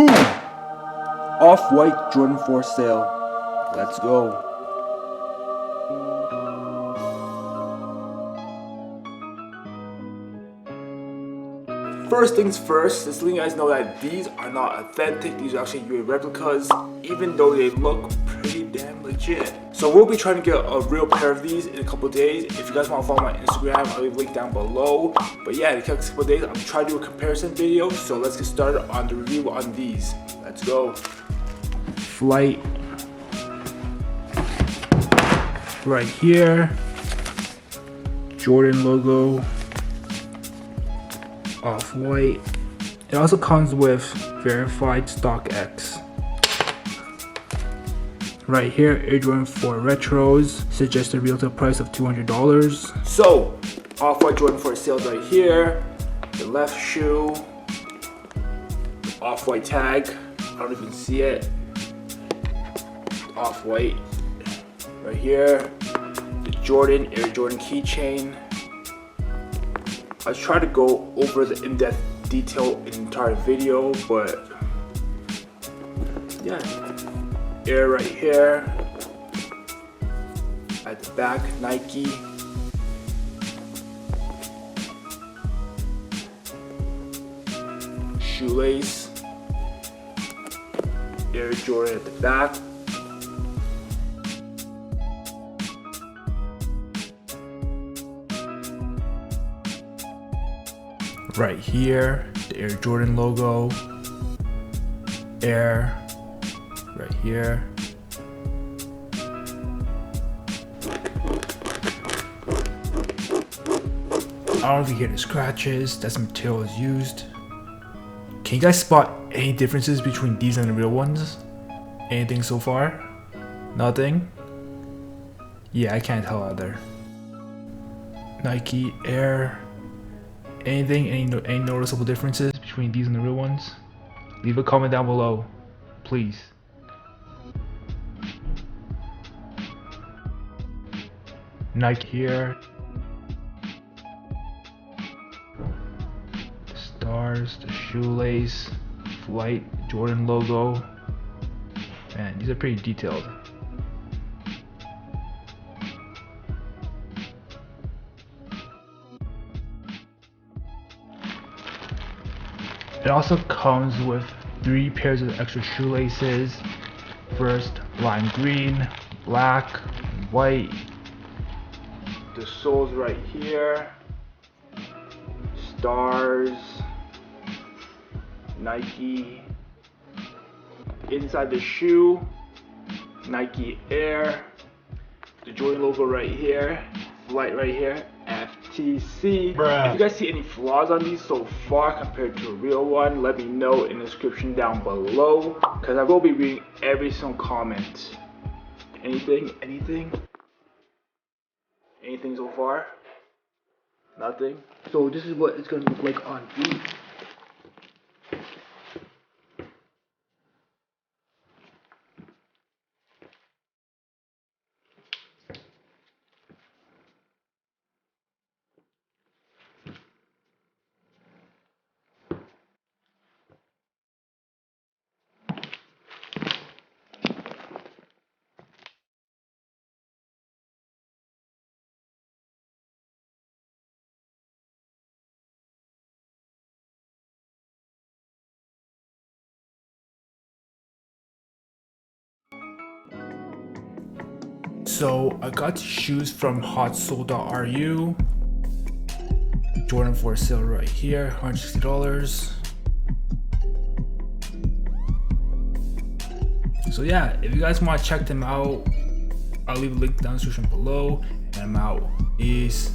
Boom! Off-white Jordan for sale. Let's go. First things first, just letting you guys know that these are not authentic. These are actually Ua replicas, even though they look pretty damn legit. So we'll be trying to get a real pair of these in a couple of days. If you guys want to follow my Instagram, I'll leave a link down below. But yeah, in a couple of days, I'm trying to do a comparison video. So let's get started on the review on these. Let's go. Flight right here. Jordan logo. Off-white. It also comes with verified StockX. Right here, Air Jordan 4 Retros, suggested retail price of $200. So, Off-white Jordan 4 sales right here. The left shoe, Off-white tag. I don't even see it. Off-white right here. The Jordan, Air Jordan keychain. I was trying to go over the in-depth detail in the entire video, but yeah. Air right here. At the back, Nike. Shoelace. Air Jordan at the back. Right here, the Air Jordan logo. Air right here. I don't know if you hear the scratches. That's the material is used. Can you guys spot any differences between these and the real ones? Anything so far? Nothing? Yeah, I can't tell either. Nike Air. Anything, any noticeable differences between these and the real ones? Leave a comment down below, please. Nike here. The stars, the shoelace, Flight, Jordan logo. Man, these are pretty detailed. It also comes with 3 pairs of extra shoelaces. First, lime green, black, and white. The soles right here. Stars. Nike. Inside the shoe, Nike Air. The Jordan logo right here. Flight right here. FTC. Bruh. If you guys see any flaws on these so far compared to a real one, let me know in the description down below, because I will be reading every single comment. Anything so far? Nothing? So this is what it's gonna look like on these. So I got shoes from hotsole.ru. Jordan for sale right here, $160. So yeah, if you guys want to check them out, I'll leave a link down in the description below. And I'm out. Peace.